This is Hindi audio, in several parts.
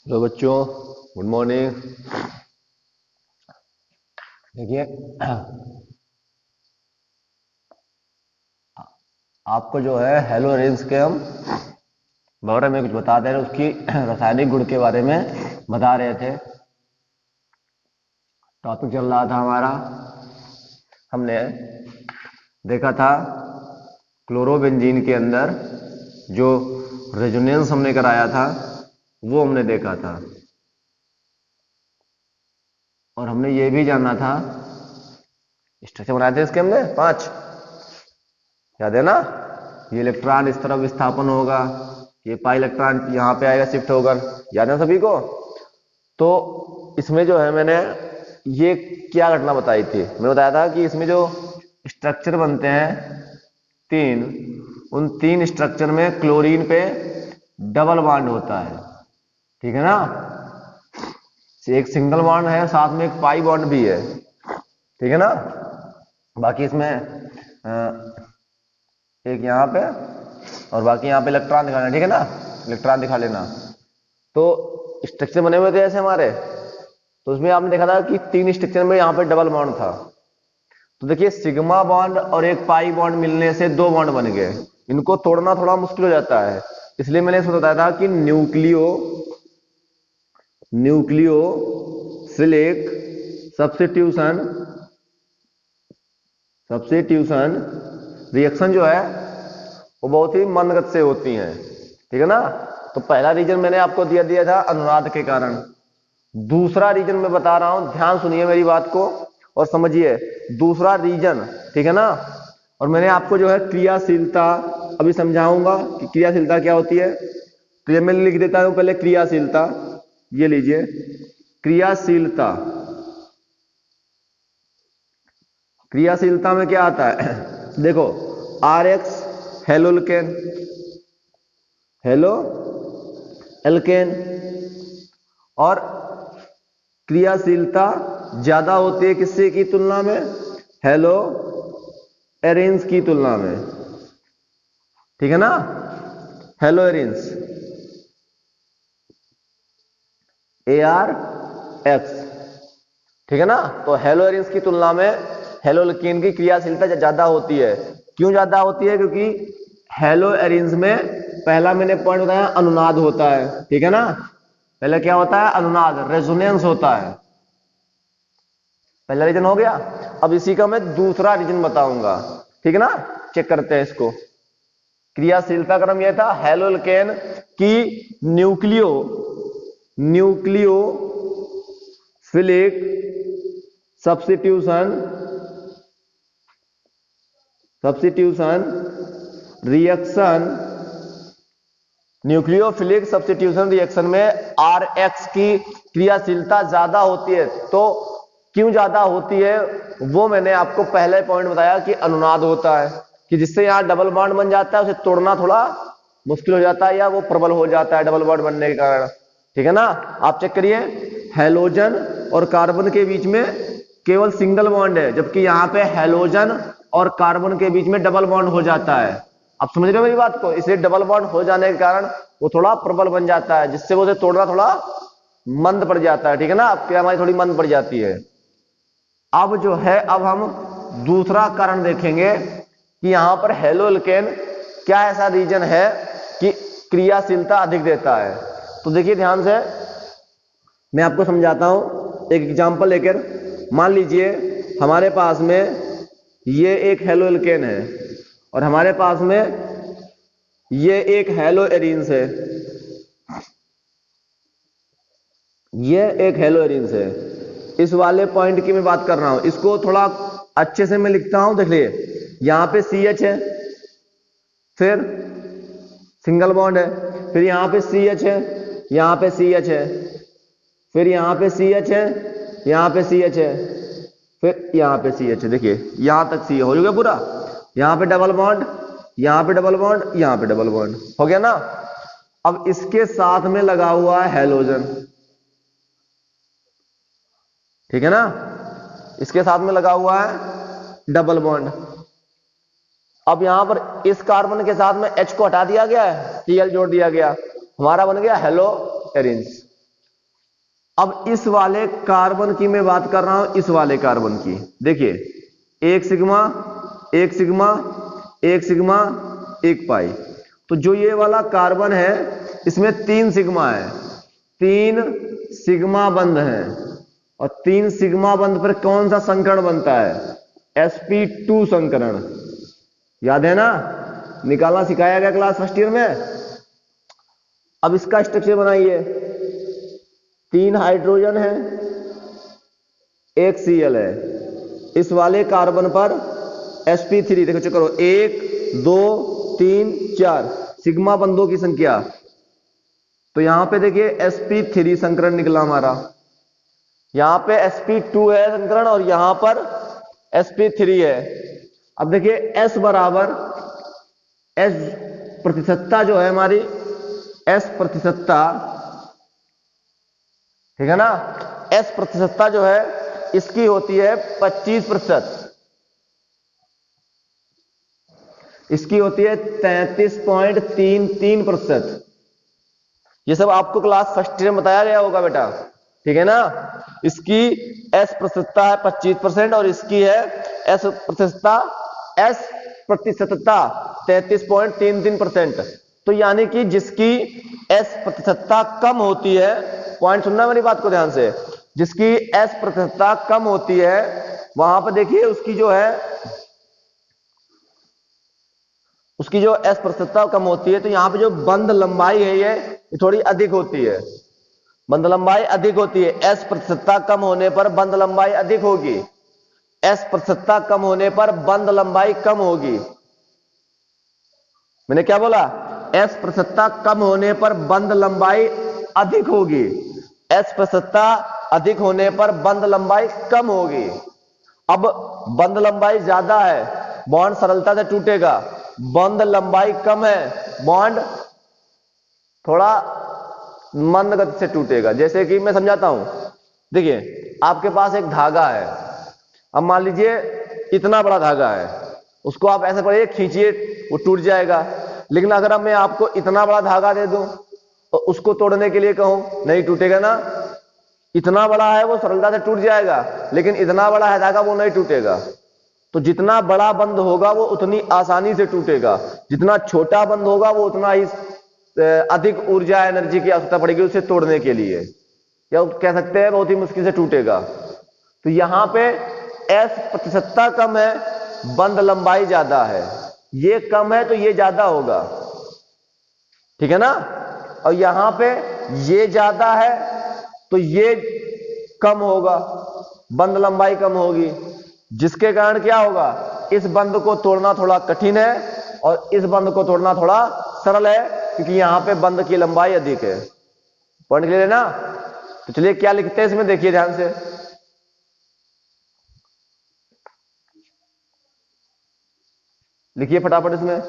हेलो बच्चों, गुड मॉर्निंग। देखिए, आपको जो है हेलो रेंज के हम बारे में कुछ बता दे रहे, उसकी रासायनिक गुण के बारे में बता रहे थे। टॉपिक चल रहा था हमारा, हमने देखा था क्लोरोबेंजीन के अंदर जो रेजोनेंस हमने कराया था वो हमने देखा था, और हमने ये भी जाना था, स्ट्रक्चर बनाए थे इसके हमने 5, याद है ना। ये इलेक्ट्रॉन इस तरफ विस्थापन होगा, ये पाई इलेक्ट्रॉन यहाँ पे आएगा, शिफ्ट होकर, याद है सभी को। तो इसमें जो है मैंने ये क्या घटना बताई थी, मैंने बताया था कि इसमें जो स्ट्रक्चर बनते हैं 3, उन 3 स्ट्रक्चर में क्लोरीन पे डबल बॉन्ड होता है, ठीक है ना। एक सिंगल बॉन्ड है, साथ में एक पाई बॉन्ड भी है, ठीक है ना। बाकी इसमें एक यहाँ पे और बाकी यहाँ पे इलेक्ट्रॉन दिखाना, ठीक है ना, इलेक्ट्रॉन दिखा लेना। तो स्ट्रक्चर बने हुए थे ऐसे हमारे, तो उसमें आपने देखा था कि 3 स्ट्रक्चर में यहाँ पे डबल बॉन्ड था। तो देखिए, सिग्मा बॉन्ड और एक पाई बॉन्ड मिलने से 2 बॉन्ड बन गए। इनको तोड़ना थोड़ा मुश्किल हो जाता है, इसलिए मैंने इसमें बताया था कि न्यूक्लियोफिलिक सब्स्टिट्यूशन रिएक्शन जो है वो बहुत ही मंद गति से होती हैं, ठीक है ना। तो पहला रीजन मैंने आपको दिया था अनुनाद के कारण। दूसरा रीजन मैं बता रहा हूं, ध्यान सुनिए मेरी बात को और समझिए। दूसरा रीजन, ठीक है ना। और मैंने आपको जो है क्रियाशीलता अभी समझाऊंगा कि क्रियाशीलता क्या होती है। तो ये मैं लिख देता हूं पहले क्रियाशीलता, ये लीजिए क्रियाशीलता में क्या आता है देखो, RX हेलो एल्केन, और क्रियाशीलता ज्यादा होती है किससे की तुलना में, हेलो एरिन्स की तुलना में, ठीक है ना। हेलो एरिन्स ARX, ठीक है ना। तो हेलो एरिन्स की तुलना में हेलो एल्केन की क्रियाशीलता ज्यादा होती है। क्यों ज्यादा होती है? क्योंकि हेलो एरिन्स में पहला मैंने पॉइंट बताया अनुनाद होता है, ठीक है ना। पहले क्या होता है? अनुनाद, रेजोनेंस होता है। पहला रीजन हो गया। अब इसी का मैं दूसरा रीजन बताऊंगा, ठीक है ना। चेक करते हैं इसको। क्रियाशीलता क्रम यह था, हेलो एल्केन की nucleophilic substitution reaction, nucleophilic substitution reaction में RX की क्रियाशीलता ज्यादा होती है। तो क्यों ज्यादा होती है वो मैंने आपको पहले पॉइंट बताया कि अनुनाद होता है, कि जिससे यहां डबल बॉन्ड बन जाता है, उसे तोड़ना थोड़ा मुश्किल हो जाता है या वो प्रबल हो जाता है डबल बॉन्ड बनने के कारण, ठीक है ना। आप चेक करिए, हेलोजन और कार्बन के बीच में केवल सिंगल बॉन्ड है, जबकि यहां पे हेलोजन और कार्बन के बीच में डबल बॉन्ड हो जाता है। आप समझ रहे हो मेरी बात को? इसलिए डबल बॉन्ड हो जाने के कारण वो थोड़ा प्रबल बन जाता है, जिससे वो उसे तोड़ना थोड़ा मंद पड़ जाता है, ठीक है ना। आपकी हमारी थोड़ी मंद पड़ जाती है। अब जो है, अब हम दूसरा कारण देखेंगे कि यहां पर हेलो एल्केन क्या ऐसा रीजन है कि क्रियाशीलता अधिक देता है। तो देखिए ध्यान से, मैं आपको समझाता हूं एक एग्जांपल लेकर। मान लीजिए हमारे पास में ये एक हेलो एल्केन है और हमारे पास में ये एक हेलो एरिन्स है, ये एक हेलो एरिन्स है। इस वाले पॉइंट की मैं बात कर रहा हूं, इसको थोड़ा अच्छे से मैं लिखता हूं। देख लीजिए, यहां पे CH है, फिर सिंगल बॉन्ड है, फिर यहां पे CH है, यहां पे CH है, फिर यहां पे CH है, यहां पे CH है, फिर यहां पे CH है। देखिए यहां तक CH हो गया पूरा। यहां पे डबल बॉन्ड, यहां पे डबल बॉन्ड, यहां पे डबल बॉन्ड, हो गया ना। अब इसके साथ में लगा हुआ है हेलोजन, ठीक है ना। इसके साथ में लगा हुआ है डबल बॉन्ड। अब यहां पर इस कार्बन के साथ में H को हटा दिया गया है, Cl जोड़ दिया गया, हमारा बन गया हेलो एरिन्स, अब इस वाले कार्बन की मैं बात कर रहा हूं, इस वाले कार्बन की देखिए, एक सिग्मा एक सिग्मा एक सिग्मा एक पाई। तो जो ये वाला कार्बन है इसमें 3 सिग्मा है, 3 सिग्मा बंध है, और 3 सिग्मा बंध पर कौन सा संकरण बनता है? sp2 संकरण। याद है ना, निकालना सिखाया गया क्लास फर्स्ट ईयर में। अब इसका स्ट्रक्चर बनाइए, 3 हाइड्रोजन है, एक Cl है, इस वाले कार्बन पर sp3 देखो, चेक करो, 1 2 3 4 सिग्मा बंधों की संख्या। तो यहां पे देखिए sp3 संकरण निकला हमारा, यहां पे sp2 है संकरण और यहां पर sp3 है। अब देखिए s बराबर s प्रतिशतता जो है हमारी, s प्रतिशतता, ठीक है ना, s प्रतिशतता जो है इसकी होती है 25%, इसकी होती है 33.33%। ये सब आपको क्लास फर्स्ट ईयर में बताया गया होगा बेटा, ठीक है ना। इसकी s प्रतिशतता है 25% और इसकी है s प्रतिशतता 33.33%। तो यानी कि जिसकी s प्रतिशतता कम होती है, पॉइंट सुनना मेरी बात को ध्यान से, जिसकी s प्रतिशतता कम होती है वहां पर देखिए उसकी जो s प्रतिशतता कम होती है, तो यहां पे जो बंध लंबाई है ये थोड़ी अधिक होती है, बंध लंबाई अधिक होती है। s प्रतिशतता कम होने पर बंध लंबाई अधिक होगी, s प्रतिशतता कम होने पर बंध लंबाई कम होगी। मैंने क्या बोला? s प्रतिशतता कम होने पर बंध लंबाई अधिक होगी, s प्रतिशतता अधिक होने पर बंध लंबाई कम होगी। अब बंध लंबाई ज्यादा है, बॉन्ड सरलता से टूटेगा, बंध लंबाई कम है, बॉन्ड थोड़ा मंद गति से टूटेगा। जैसे कि मैं समझाता हूं, देखिए आपके पास एक धागा है, अब मान लीजिए इतना बड़ा धागा है, उसको आप ऐसे पकड़िए खींचिए वो टूट जाएगा। लेकिन अगर अब मैं आपको इतना बड़ा धागा दे दूं तो उसको तोड़ने के लिए कहूं, नहीं टूटेगा ना। इतना बड़ा है वो सरलता से टूट जाएगा, लेकिन इतना बड़ा है धागा वो नहीं टूटेगा। तो जितना बड़ा बंध होगा वो उतनी आसानी से टूटेगा, जितना छोटा बंध होगा वो उतना ही अधिक ऊर्जा एनर्जी की आवश्यकता पड़ेगी उसे तोड़ने के लिए, या कह सकते हैं बहुत ही मुश्किल से टूटेगा। तो यहां पे s प्रतिशतता कम है, बंध लंबाई ज्यादा है, ये कम है तो ये ज्यादा होगा, ठीक है ना। और यहां पे ये ज्यादा है तो ये कम होगा, बंध लंबाई कम होगी, जिसके कारण क्या होगा, इस बंध को तोड़ना थोड़ा कठिन है और इस बंध को तोड़ना थोड़ा सरल है, क्योंकि यहां पे बंध की लंबाई अधिक है। पॉइंट क्लियर है ना। तो चलिए क्या लिखते हैं इसमें, देखिए ध्यान से, लिखिए फटाफट, इसमें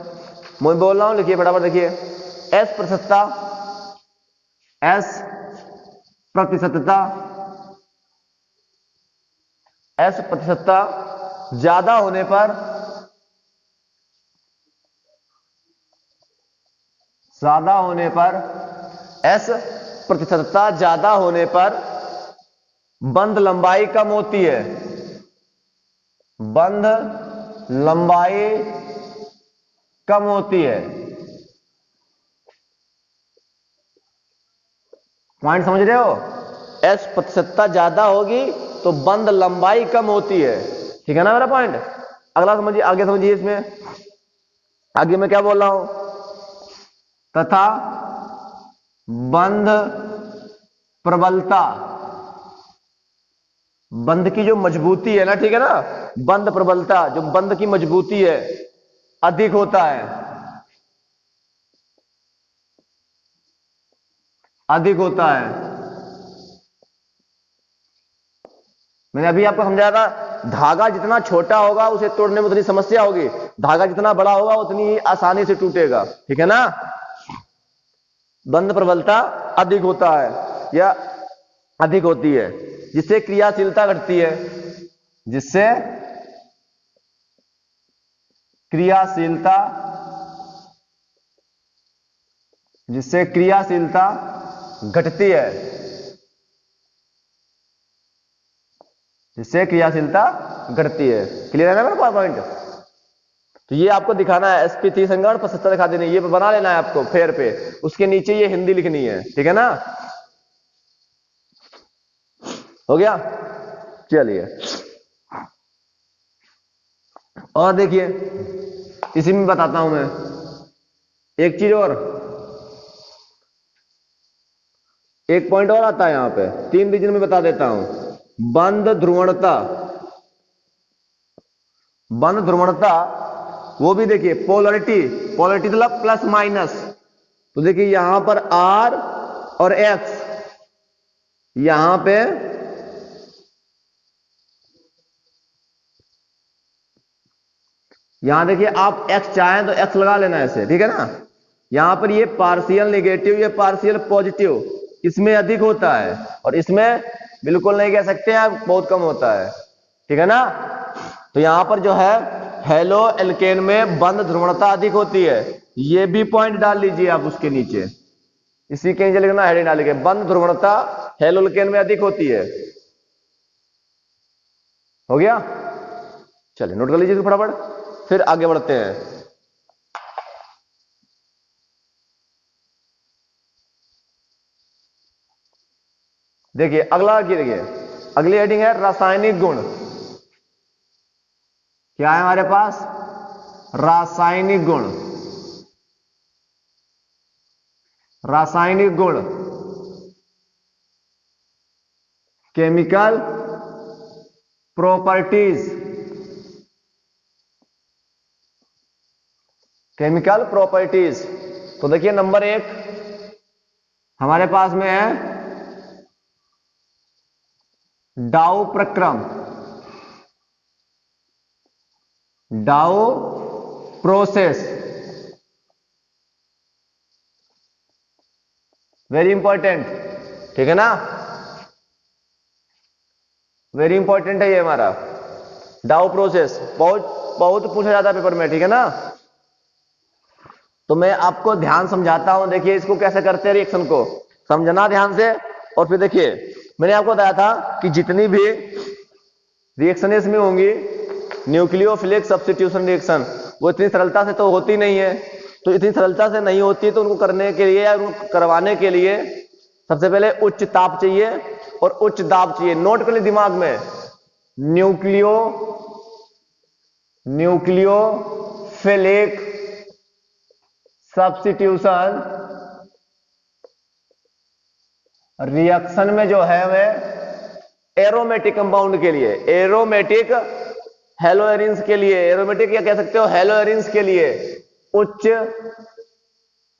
मैं बोल रहा हूं लिखिए फटाफट। देखिए s प्रतिशतता, s प्रतिशतता, s प्रतिशतता ज्यादा होने पर, s प्रतिशतता ज्यादा होने पर बंध लंबाई कम होती है, बंध लंबाई कम होती है। पॉइंट समझ रहे हो? s प्रतिशतता ज्यादा होगी तो बंध लंबाई कम होती है, ठीक है ना मेरा पॉइंट। अगला समझिए, आगे समझिए, इसमें आगे मैं क्या बोल रहा हूं, तथा बंध प्रबलता, बंध की जो मजबूती है ना, ठीक है ना, बंध प्रबलता, जो बंध की मजबूती है अधिक होता है, अधिक होता है। मैंने अभी आपको समझाया था, धागा जितना छोटा होगा उसे तोड़ने में उतनी समस्या होगी, धागा जितना बड़ा होगा उतनी आसानी से टूटेगा, ठीक है ना। बंध प्रबलता अधिक होता है या अधिक होती है, जिससे क्रियाशीलता घटती है, जिससे क्रियाशीलता घटती है। जिससे क्रियाशीलता घटती है। क्लियर है ना मेरा पॉइंट? तो ये आपको दिखाना है, sp3 संगण 75 दिखा देनी, ये बना लेना है आपको फेयर पे, उसके नीचे ये हिंदी लिखनी है, ठीक है ना? हो गया? चलिए और देखिए, इसी में बताता हूं मैं एक चीज और, एक पॉइंट और आता है यहां पे, 3 रीजन में बता देता हूं। बंद ध्रुवणता, बंद ध्रुवणता वो भी देखिए, पोलरिटी, पोलरिटी मतलब प्लस माइनस, तो देखिए यहां पर R और X, यहां पे यहां देखिए आप X चाहें तो X लगा लेना ऐसे, ठीक है ना? यहां पर ये पार्शियल नेगेटिव, ये पार्शियल पॉजिटिव, इसमें अधिक होता है और इसमें बिल्कुल नहीं कह सकते हैं, बहुत कम होता है, ठीक है ना? तो यहां पर जो है हेलो एल्केन में बंद ध्रुवणता अधिक होती है, ये भी पॉइंट डाल लीजिए आप उसके नीचे, इसी के नीचे लिखना हेडिंग डाल के, बंद ध्रुवणता हेलो एल्केन में अधिक होती है। हो गया? चलिए नोट कर लीजिए फटाफट, फिर आगे बढ़ते हैं। देखिए अगला, देखिए अगली हेडिंग है रासायनिक गुण। क्या है हमारे पास? रासायनिक गुण, रासायनिक गुण, केमिकल प्रॉपर्टीज, केमिकल प्रॉपर्टीज। तो देखिए नंबर 1 हमारे पास में है डाउ प्रक्रम, डाउ प्रोसेस, वेरी इंपॉर्टेंट, ठीक है ना? वेरी इंपॉर्टेंट है ये हमारा डाउ प्रोसेस, बहुत बहुत पूछा जाता है पेपर में, ठीक है ना? तो मैं आपको ध्यान समझाता हूं, देखिए इसको कैसे करते हैं, रिएक्शन को समझना ध्यान से। और फिर देखिए मैंने आपको बताया था कि जितनी भी रिएक्शन इसमें होंगी, न्यूक्लियोफिलिक सब्स्टिट्यूशन रिएक्शन, वो इतनी सरलता से तो होती नहीं है, तो इतनी सरलता से नहीं होती है, तो उनको करने के लिए या उनको करवाने के लिए सबसे पहले उच्च ताप चाहिए और उच्च दाब चाहिए। नोट कर ली दिमाग में, न्यूक्लियोफिलिक सब्स्टिट्यूशन रिएक्शन में जो है वह एरोमेटिक कंपाउंड के लिए, एरोमेटिक हेलोएरिन्स के लिए, एरोमेटिक या कह सकते हो हेलोएरिन्स के लिए उच्च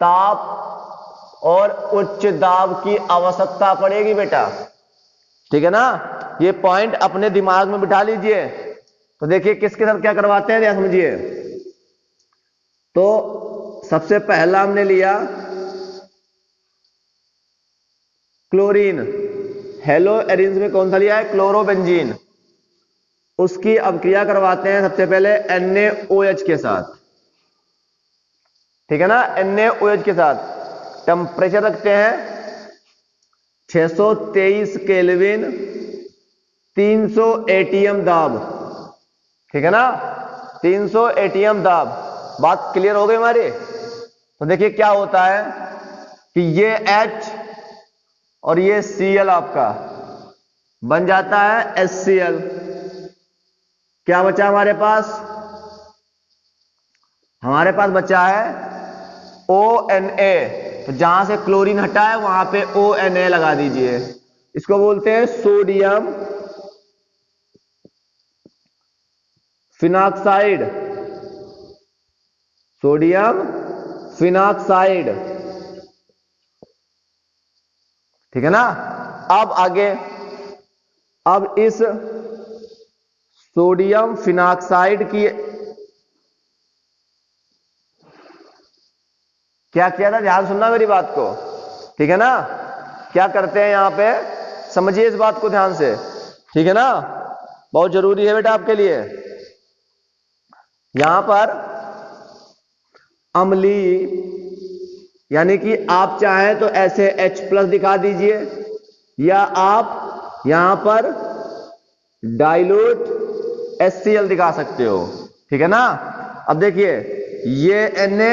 ताप और उच्च दाब की आवश्यकता पड़ेगी बेटा, ठीक है ना? ये पॉइंट अपने दिमाग में बिठा लीजिए। तो देखिए किसके साथ क्या करवाते हैं, ध्यान समझिए। तो सबसे पहला हमने लिया क्लोरीन, हेलोएरिन्स में कौन सा लिया है? क्लोरोबेंजीन। उसकी अब क्रिया करवाते हैं सबसे पहले NaOH के साथ, ठीक है ना? NaOH के साथ टेम्परेचर रखते हैं 623 केल्विन, 300 एटीएम दाब, ठीक है ना? 300 एटीएम दाब। बात क्लियर हो गई हमारी? तो देखिए क्या होता है कि ये H और ये Cl आपका बन जाता है HCl। क्या बचा हमारे पास? हमारे पास बचा है ONA। तो जहां से क्लोरीन हटा है वहां पे ONA लगा दीजिए, इसको बोलते हैं सोडियम फिनॉक्साइड, सोडियम फिनॉक्साइड, ठीक है ना? अब आगे, अब इस सोडियम फिनॉक्साइड की क्या किया था, ध्यान सुनना मेरी बात को, ठीक है ना? क्या करते हैं यहां पे, समझिए इस बात को ध्यान से, ठीक है ना? बहुत जरूरी है बेटा आपके लिए। यहां पर अम्लीय, यानी कि आप चाहें तो ऐसे H+ दिखा दीजिए, या आप यहां पर डाइल्यूट HCl दिखा सकते हो, ठीक है ना। अब देखिए ये Na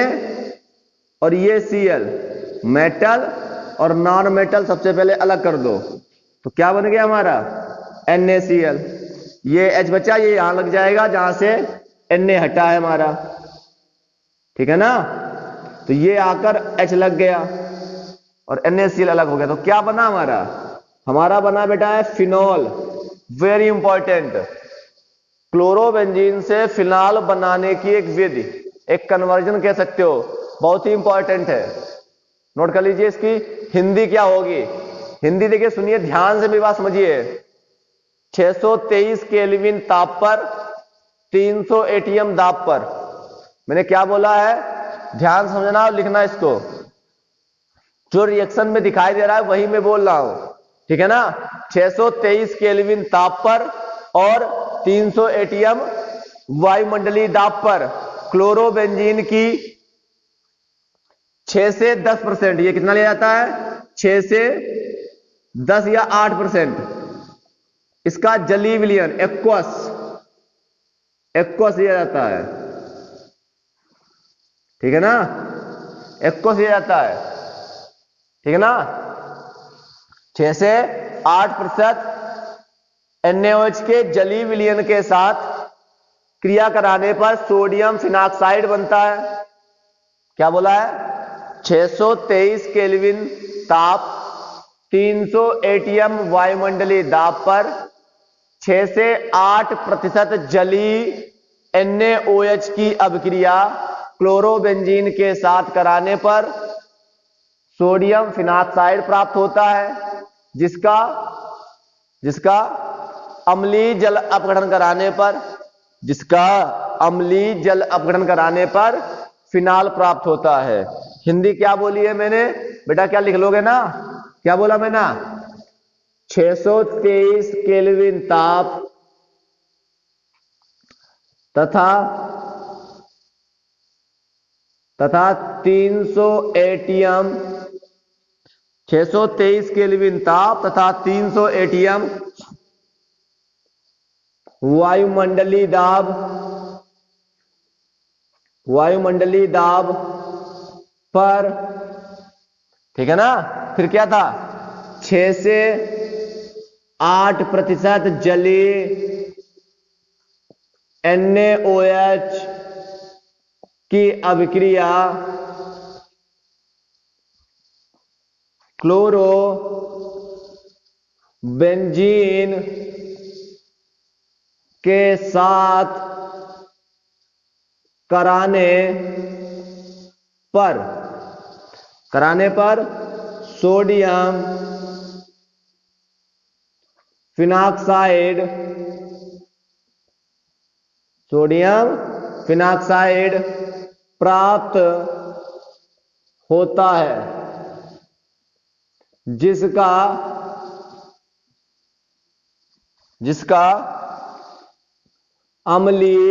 और ये Cl, मेटल और नॉन मेटल सबसे पहले अलग कर दो, तो क्या बन गया हमारा NaCl। ये H बचा, ये यहां लग जाएगा जहां से Na हटा है हमारा, ठीक है ना। तो ये आकर H लग गया और NaCl अलग हो गया, तो क्या बना हमारा बना बेटा है फिनॉल। वेरी इंपॉर्टेंट, क्लोरोबेंजीन से फिनाल बनाने की एक विधि, एक कन्वर्जन कह सकते हो, बहुत ही इंपॉर्टेंट है। नोट कर लीजिए इसकी हिंदी क्या होगी। हिंदी देखिए, सुनिए ध्यान से, मेरी बात समझिए। 623 केल्विन ताप पर 300 एटीएम दाब पर, मैंने क्या बोला है, ध्यान समझना और लिखना इसको। जो रिएक्शन में दिखाई दे रहा है वही मैं बोल रहा हूं, ठीक है ना। 623 केल्विन ताप पर और 300 एटीएम वायुमंडलीय दाब पर क्लोरोबेंजीन की 6 से 10%, ये कितना लिया जाता है, 6 से 10 या 8%, इसका जलीय विलयन एक्वस लिया जाता है, ठीक है ना, एक्वस लिया जाता है, ठीक है ना। 6 से 8% NaOH के जलीय विलयन के साथ क्रिया कराने पर सोडियम फिनॉक्साइड बनता है। क्या बोला है, 623 केल्विन ताप 300 एटीएम वायुमंडलीय दाब पर 6 से 8% जलीय NaOH की अभिक्रिया क्लोरोबेंजीन के साथ कराने पर सोडियम फिनॉक्साइड प्राप्त होता है, जिसका अम्लीय जल अपघटन कराने पर फिनाल प्राप्त होता है। हिंदी क्या बोली है मैंने बेटा, क्या लिख लोगे ना, क्या बोला मैंने, 623 केल्विन ताप तथा 300 एटीएम, 623 केल्विन ताप तथा 300 एटीएम वायुमंडलीय दाब पर, ठीक है ना। फिर क्या था, 6 से 8% जलीय NaOH की अभिक्रिया क्लोरोबेंजीन के साथ कराने पर सोडियम फिनॉक्साइड प्राप्त होता है, जिसका अम्लीय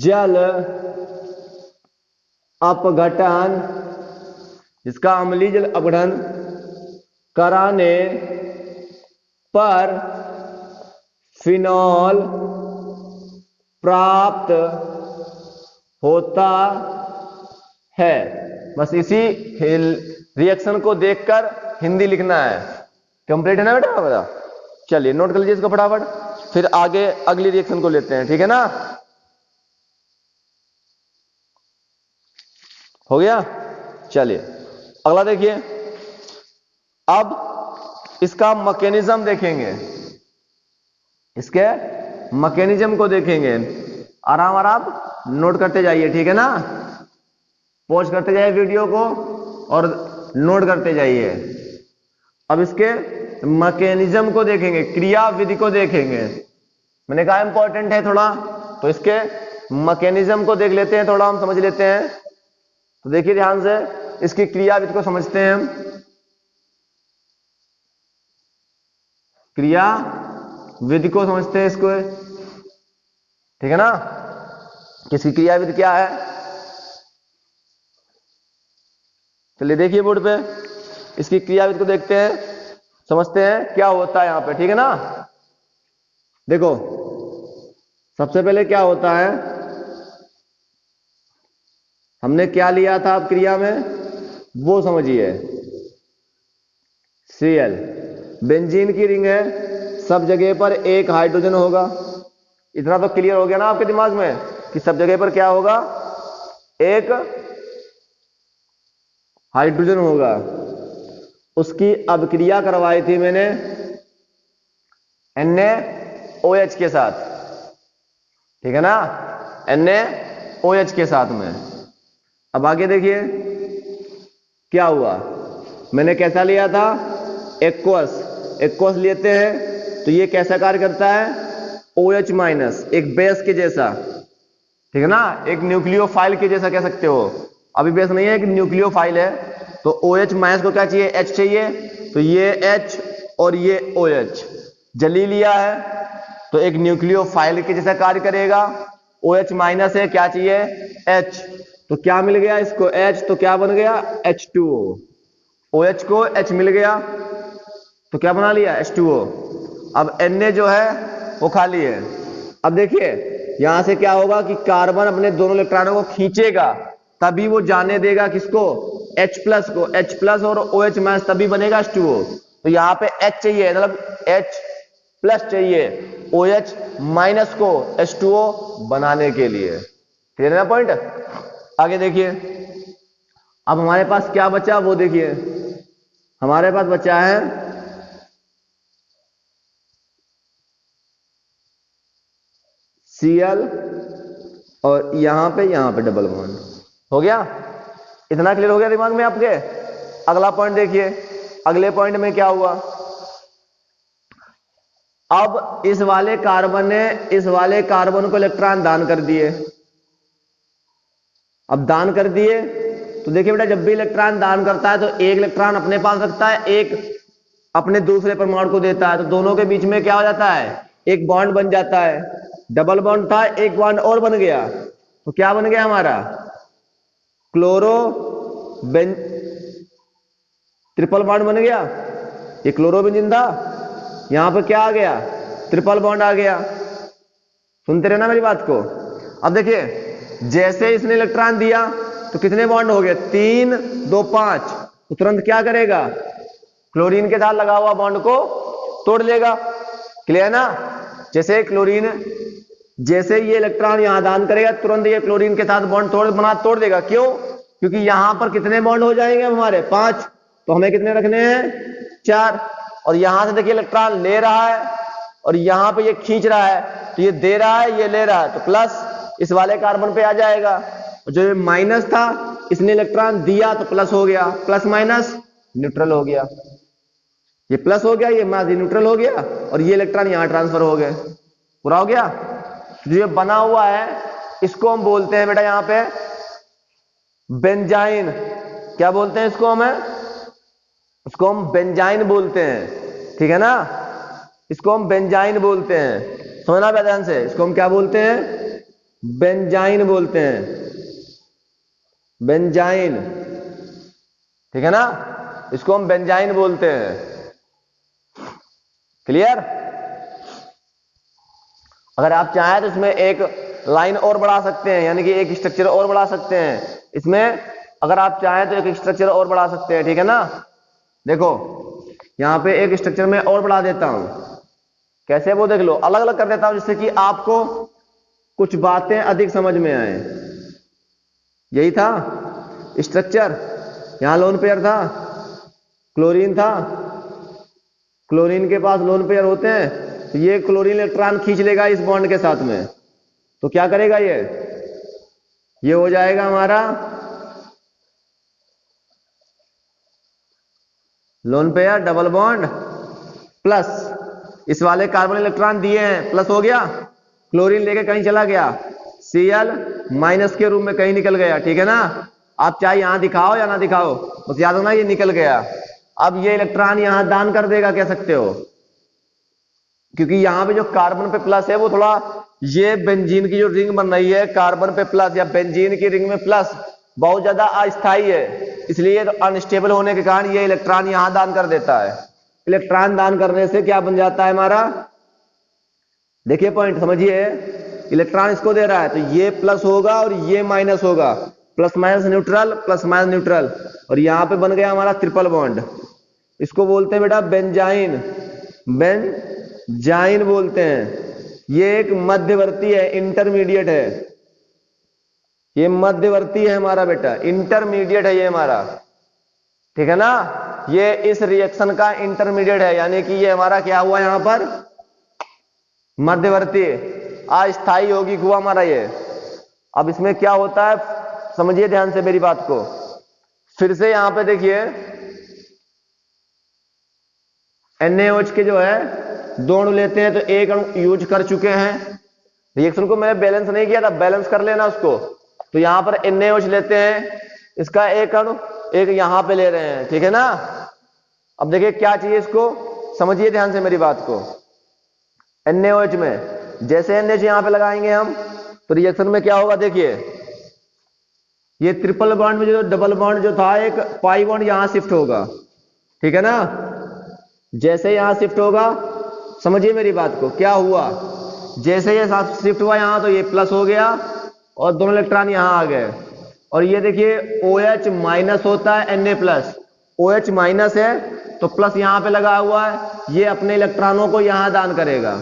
जल अपघटन कराने पर फिनॉल प्राप्त होता है। बस इसी रिएक्शन को देखकर हिंदी लिखना है। कंप्लीट है ना बेटा? चलिए नोट कर लीजिए इसको फटाफट, फिर आगे अगली रिएक्शन को लेते हैं, ठीक है ना। हो गया, चलिए अगला देखिए। अब इसका मैकेनिज्म देखेंगे, इसके मैकेनिज्म को देखेंगे। आराम आराम नोट करते जाइए, ठीक है ना। पॉज करते जाइए वीडियो को और नोट करते जाइए। अब इसके मैकेनिज्म को देखेंगे, क्रिया विधि को देखेंगे। मैंने कहा इंपॉर्टेंट है थोड़ा, तो इसके मैकेनिज्म को देख लेते हैं, थोड़ा हम समझ लेते हैं। तो देखिए ध्यान से, इसकी क्रिया विधि को समझते हैं हम। क्रिया विधि को समझते हैं इसको, ठीक है ना। किसकी क्रिया विधि क्या है, चलिए देखिए बोर्ड पे इसकी क्रिया विधि को देखते हैं। समझते हैं क्या होता है यहां पे, ठीक है ना। देखो सबसे पहले क्या होता है, हमने क्या लिया था अब क्रिया में वो समझिए। Cl बेंजीन की रिंग है, सब जगह पर एक हाइड्रोजन होगा। इतना तो क्लियर हो गया ना आपके दिमाग में कि सब जगह पर क्या होगा, एक हाइड्रोजन होगा। उसकी अभिक्रिया करवाई थी मैंने NaOH के साथ, ठीक है ना, NaOH के साथ में। अब आगे देखिए क्या हुआ, मैंने कैसा लिया था, एक्वस लेते हैं तो ये कैसा कार्य करता है, OH माइनस, एक बेस के जैसा, ठीक है ना, एक न्यूक्लियोफाइल के जैसा कह सकते हो। अभी बेस नहीं है, एक न्यूक्लियोफाइल है, तो OH माइनस को क्या चाहिए, H चाहिए, तो ये H और ये OH जली लिया है तो एक न्यूक्लियोफाइल के जैसा कार्य करेगा। OH माइनस है, क्या चाहिए, H, तो क्या मिल गया इसको H, तो क्या बन गया H2O। OH को H मिल गया तो क्या बना लिया H2O। अब Na जो है वो खाली है। अब देखिए यहां से क्या होगा कि कार्बन अपने दोनों इलेक्ट्रॉनों को खींचेगा तभी वो जाने देगा किसको, H प्लस को, H प्लस और OH माइनस तभी बनेगा H2O। तो यहां पे H चाहिए, मतलब H प्लस चाहिए OH माइनस को H2O बनाने के लिए, क्लियर है ना पॉइंट। आगे देखिए अब हमारे पास क्या बचा वो देखिए, हमारे पास बचा है Cl और यहां पे डबल बॉन्ड हो गया। इतना क्लियर हो गया दिमाग में आपके। अगला पॉइंट देखिए, अगले पॉइंट में क्या हुआ, अब इस वाले कार्बन ने इस वाले कार्बन को इलेक्ट्रॉन दान कर दिए। अब दान कर दिए तो देखिए बेटा, जब भी इलेक्ट्रॉन दान करता है तो एक इलेक्ट्रॉन अपने पास रखता है, एक अपने दूसरे परमाणु को देता है, तो दोनों के बीच में क्या हो जाता है, एक बॉन्ड बन जाता है। डबल बॉन्ड था, एक बॉन्ड और बन गया, तो क्या बन गया हमारा, क्लोरो ट्रिपल बॉन्ड बन गया। ये क्लोरोबेंजीन था, यहां पर क्या आ गया, ट्रिपल बॉन्ड आ गया। सुनते रहना मेरी बात को। अब देखिए जैसे इसने इलेक्ट्रॉन दिया तो कितने बॉन्ड हो गए, 3 2 5, तो तुरंत क्या करेगा, क्लोरीन के साथ लगा हुआ बॉन्ड को तोड़ लेगा, क्लियर ना। जैसे क्लोरीन, जैसे ये इलेक्ट्रॉन यहां दान करेगा तुरंत ये क्लोरीन के साथ बॉन्ड तोड़ देगा। क्यों, क्योंकि यहां पर कितने बॉन्ड हो जाएंगे हमारे 5, तो हमें कितने रखने हैं 4। और यहां से देखिए इलेक्ट्रॉन ले रहा है और यहां पे ये खींच रहा है, तो ये दे रहा है ये ले रहा है, तो प्लस इस वाले कार्बन पे आ जाएगा। और जो माइनस था इसने इलेक्ट्रॉन दिया तो प्लस हो गया, प्लस माइनस न्यूट्रल हो गया, ये प्लस हो गया, ये माइनस न्यूट्रल हो गया, और ये इलेक्ट्रॉन यहां ट्रांसफर हो गए, पूरा हो गया। जो ये बना हुआ है इसको हम बोलते हैं बेटा यहां पे बेंजाइन। क्या बोलते हैं इसको, इसको हम बेंजाइन बोलते हैं, ठीक है ना, इसको हम बेंजाइन बोलते हैं, समझना ध्यान से। इसको हम क्या बोलते हैं, बेंजाइन बोलते हैं, बेंजाइन, ठीक है ना, इसको हम बेंजाइन बोलते हैं, क्लियर। अगर आप चाहें तो इसमें एक लाइन और बढ़ा सकते हैं, यानी कि एक स्ट्रक्चर और बढ़ा सकते हैं इसमें, अगर आप चाहें तो एक स्ट्रक्चर और बढ़ा सकते हैं, ठीक है ना। देखो यहां पे एक स्ट्रक्चर में और बढ़ा देता हूं, कैसे वो देख लो, अलग अलग कर देता हूं जिससे कि आपको कुछ बातें अधिक समझ में आए। यही था स्ट्रक्चर, यहां लोन पेयर था, क्लोरीन था, क्लोरीन के पास लोन पेयर होते हैं, तो ये क्लोरीन इलेक्ट्रॉन खींच लेगा इस बॉन्ड के साथ में, तो क्या करेगा ये हो जाएगा हमारा lone pair double bond plus, इस वाले कार्बन इलेक्ट्रॉन दिए हैं प्लस हो गया, क्लोरीन लेके कहीं चला गया, Cl माइनस के रूप में कहीं निकल गया, ठीक है ना। आप चाहे यहां दिखाओ या ना दिखाओ, बस याद रखना ये निकल गया। अब ये इलेक्ट्रॉन यहां दान कर देगा, कह सकते हो, क्योंकि यहां पे जो कार्बन पे प्लस है वो थोड़ा, ये बेंजीन की जो रिंग बन रही है कार्बन पे प्लस या बेंजीन की रिंग में प्लस बहुत ज्यादा अस्थायी है, इसलिए अनस्टेबल होने के कारण ये इलेक्ट्रॉन यहां दान कर देता है, इलेक्ट्रॉन दान करने से क्या बन जाता है हमारा, देखिए पॉइंट समझिए, इलेक्ट्रॉन इसको दे रहा है तो ये प्लस होगा और ये माइनस होगा, plus minus neutral, plus minus neutral, और यहां पे बन गया हमारा ट्रिपल बॉन्ड। इसको बोलते हैं बेटा बेंजाइन, बेंजाइन बोलते हैं। ये एक मध्यवर्ती है, इंटरमीडिएट है, ये मध्यवर्ती है हमारा बेटा, इंटरमीडिएट है ये हमारा, ठीक है ना, ये इस रिएक्शन का इंटरमीडिएट है, यानी कि ये हमारा क्या हुआ यहां पर मध्यवर्ती, अस्थायी यौगिक हुआ हमारा ये। अब इसमें क्या होता है समझिए ध्यान से मेरी बात को, फिर से यहां पे देखिए NaOH के जो है दो अणु लेते हैं, तो एक अणु यूज कर चुके हैं, रिएक्शन को मैंने बैलेंस नहीं किया था, बैलेंस कर लेना उसको। तो यहां पर NaOH लेते हैं, इसका एक अणु एक यहां पे ले रहे हैं, ठीक है ना। अब देखिए क्या चाहिए इसको, समझिए ध्यान से मेरी बात को, NaOH में जैसे NaOH यहां पे लगाएंगे हम तो रिएक्शन में क्या होगा, देखिए ये ट्रिपल बॉन्ड में जो डबल बॉन्ड जो था एक पाई बॉन्ड यहां शिफ्ट होगा, ठीक है ना। जैसे यहां शिफ्ट होगा, समझिए मेरी बात को, क्या हुआ जैसे ये शिफ्ट हुआ यहां तो ये प्लस हो गया और दोनों इलेक्ट्रॉन यहां आ गए, और ये देखिए OH माइनस होता है Na प्लस, OH माइनस है तो प्लस यहां पे लगा हुआ है, ये अपने इलेक्ट्रॉनों को यहां दान करेगा,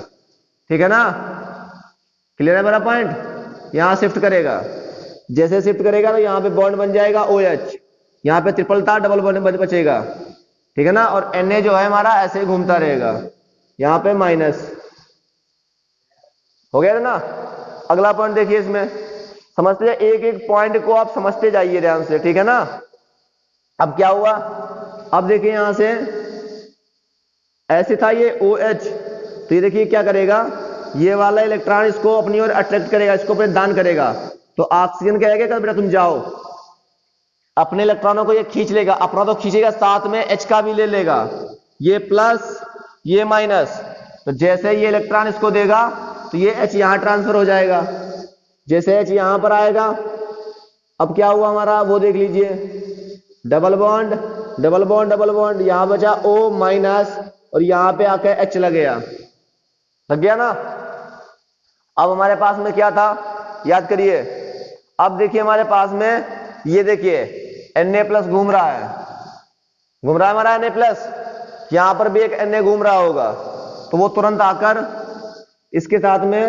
ठीक है ना, क्लियर है मेरा पॉइंट। यहां शिफ्ट करेगा, जैसे शिफ्ट करेगा तो यहां पे बॉन्ड बन जाएगा OH, यहां पे ट्रिपल था डबल बॉन्ड बचेगा, ठीक है ना, और Na जो है हमारा ऐसे ही घूमता रहेगा, यहां पे माइनस हो गया ना। अगला पॉइंट देखिए, इसमें समझते हैं, एक एक पॉइंट को आप समझते जाइए ध्यान से, ठीक है ना। अब क्या हुआ, अब देखिए यहां से ऐसे था ये OH, तो ये देखिए क्या करेगा, ये वाला इलेक्ट्रॉन इसको अपनी ओर अट्रैक्ट करेगा, इसको अपने दान करेगा, तो ऑक्सीजन कहेगा बेटा तुम जाओ, अपने इलेक्ट्रॉनों को ये खींच लेगा, अपना तो खींचेगा साथ में H का भी ले लेगा, ये प्लस ये माइनस, तो जैसे ये इलेक्ट्रॉन इसको देगा तो ये H यहां ट्रांसफर हो जाएगा, जैसे H यहां पर आएगा, अब क्या हुआ हमारा वो देख लीजिए, double bond double bond double bond, यहां बचा O माइनस और यहां पे आके H लग गया ना। अब हमारे पास में क्या था याद करिए, अब देखिए हमारे पास में ये देखिए Na प्लस घूम रहा है हमारा Na प्लस, यहां पर भी एक Na घूम रहा होगा, तो वो तुरंत आकर इसके साथ में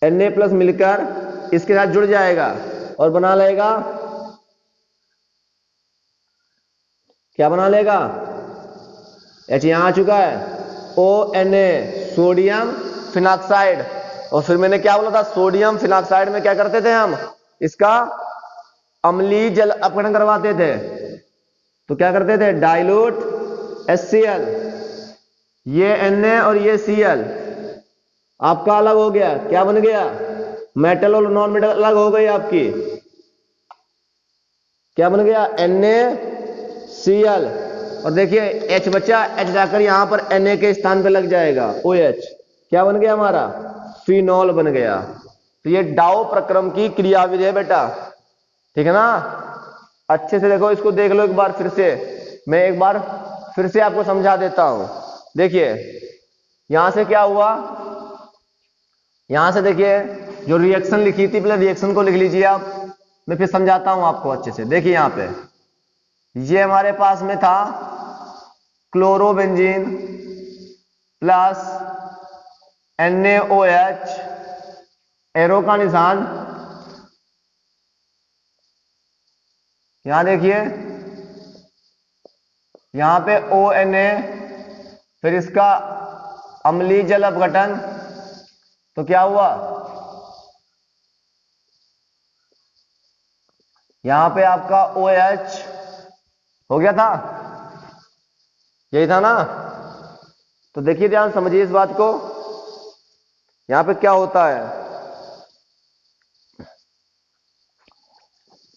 Na प्लस मिलकर इसके साथ जुड़ जाएगा और बना लेगा, क्या बना लेगा, H यहां आ चुका है, ONa सोडियम फिनॉक्साइड। और फिर मैंने क्या बोला था, सोडियम फिनॉक्साइड में क्या करते थे हम, इसका अम्लीय जल अपघटन करवाते थे, तो क्या करते थे डाइल्यूट HCl, ये Na और ये Cl आपका अलग हो गया, क्या बन गया, मेटल और नॉन मेटल अलग हो गई आपकी, क्या बन गया NaCl, और देखिए H बचा, H जाकर यहां पर Na के स्थान पे लग जाएगा OH, क्या बन गया हमारा फिनॉल बन गया। तो ये डाउ प्रक्रम की क्रियाविधि है बेटा, ठीक है ना। अच्छे से देखो, इसको देख लो एक बार फिर से, मैं एक बार फिर से आपको समझा देता हूं। देखिए यहां से क्या हुआ, यहां से देखिए जो रिएक्शन लिखी थी, पहले रिएक्शन को लिख लीजिए आप, मैं फिर समझाता हूं आपको अच्छे से। देखिए यहां पे ये हमारे पास में था क्लोरोबेंजीन प्लस NaOH, एरो का निशान, यहां देखिए यहां पे ONa, फिर इसका अम्लीय जल अपघटन, तो क्या हुआ, यहां पे आपका OH हो गया था, यही था ना। तो देखिए ध्यान समझिए इस बात को, यहां पे क्या होता है,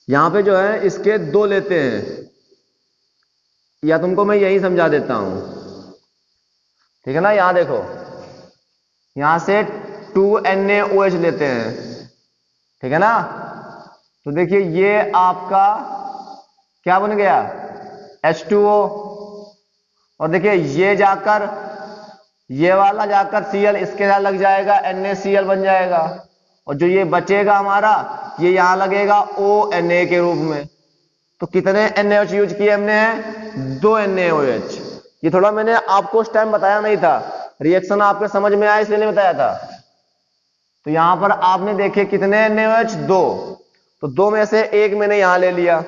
यहां पे जो है इसके दो लेते हैं, या तुमको मैं यही समझा देता हूं, ठीक है ना। यहां देखो, यहां से 2NaOH लेते हैं, ठीक है ना। तो देखिए ये आपका क्या बन गया H2O, और देखिए ये वाला जाकर Cl इसके साथ लग जाएगा, NaCl बन जाएगा, और जो ये बचेगा हमारा ये यहां लगेगा ONA के रूप में। तो कितने NaOH यूज किए हमने, 2 NaOH। ये थोड़ा मैंने आपको उस टाइम बताया नहीं था, रिएक्शन आपके समझ में आया इसलिए नहीं बताया था। तो यहां पर आपने देखे कितने NaOH, 2, तो 2 में से एक मैंने यहां ले लिया।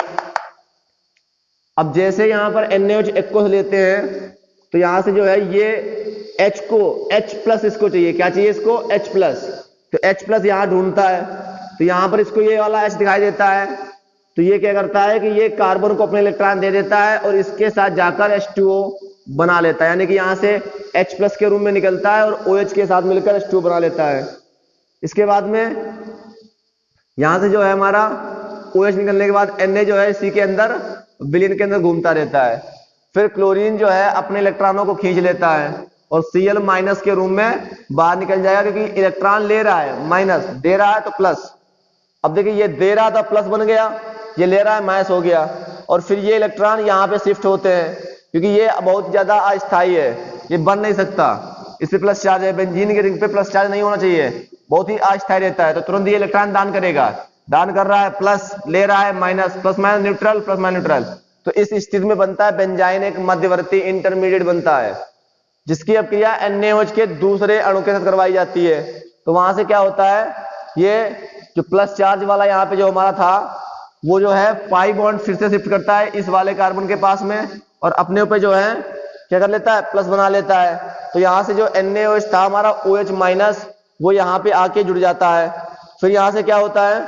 अब जैसे यहां पर NaOH एक को लेते हैं तो यहां से जो है ये H को H प्लस इसको चाहिए, क्या चाहिए इसको, H प्लस, तो H प्लस यहां ढूंढता है, तो यहां पर इसको ये वाला H दिखाई देता है, तो ये क्या करता है कि ये कार्बन को अपने इलेक्ट्रॉन दे देता है और इसके साथ जाकर H2O बना लेता है, यानी कि यहां से H प्लस के रूप में निकलता है और OH के साथ मिलकर H2O बना लेता है। इसके बाद में यहां से जो है हमारा OH निकलने के बाद Na जो है इसी के अंदर विलीन के अंदर घूमता रहता है। फिर क्लोरीन जो है अपने इलेक्ट्रॉनों को खींच लेता है और Cl माइनस के रूप में बाहर निकल जाएगा, क्योंकि इलेक्ट्रॉन ले रहा है माइनस, दे रहा है तो प्लस। अब देखिए ये दे रहा था प्लस बन गया, ये ले रहा है माइनस हो गया, और फिर ये इलेक्ट्रॉन यहाँ पे शिफ्ट होते हैं, क्योंकि ये बहुत ज्यादा अस्थायी है, ये बन नहीं सकता, इस पे प्लस चार्ज है, बेंजीन के रिंग पे प्लस चार्ज नहीं होना चाहिए, बहुत ही अस्थायी रहता है, तो तुरंत ये इलेक्ट्रॉन दान करेगा, दान कर रहा है प्लस, ले रहा है minus, plus minus neutral, plus minus neutral. तो इस स्थिति में बनता है बेंजाइन, एक मध्यवर्ती इंटरमीडिएट बनता है, जिसकी अब क्रिया NaOH के दूसरे अणु के साथ करवाई जाती है। तो वहां से क्या होता है, ये जो प्लस चार्ज वाला यहाँ पे जो हमारा था वो जो है पाई बॉन्ड फिर से शिफ्ट करता है इस वाले कार्बन के पास में, और अपने ऊपर जो है क्या कर लेता है, प्लस बना लेता है। तो यहाँ से जो NaOH था हमारा OH माइनस, वो यहाँ पे आके जुड़ जाता है। फिर यहाँ से क्या होता है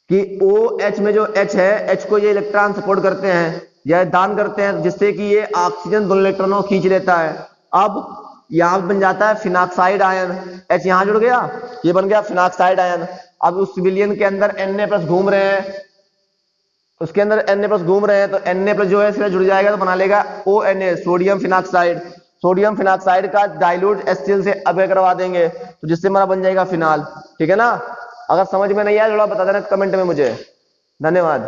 कि OH में जो H है, H को ये इलेक्ट्रॉन सपोर्ट करते हैं या दान करते हैं, जिससे कि ये ऑक्सीजन दोनों इलेक्ट्रॉनों को खींच लेता है। अब यहाँ बन जाता है फिनॉक्साइड आयन, H यहाँ जुड़ गया, ये बन गया फिनॉक्साइड आयन। अब उस विलियन के अंदर Na प्लस घूम रहे हैं, उसके अंदर Na प्लस घूम रहे हैं, तो Na प्लस जो है इसके जुड़ जाएगा तो बना लेगा ONA, sodium phenoxide. Sodium phenoxide का डाइल्यूट HCl से अब करवा देंगे, तो जिससे हमारा बन जाएगा फिनाल। ठीक है ना, अगर समझ में नहीं आया थोड़ा बता देना कमेंट में मुझे। धन्यवाद।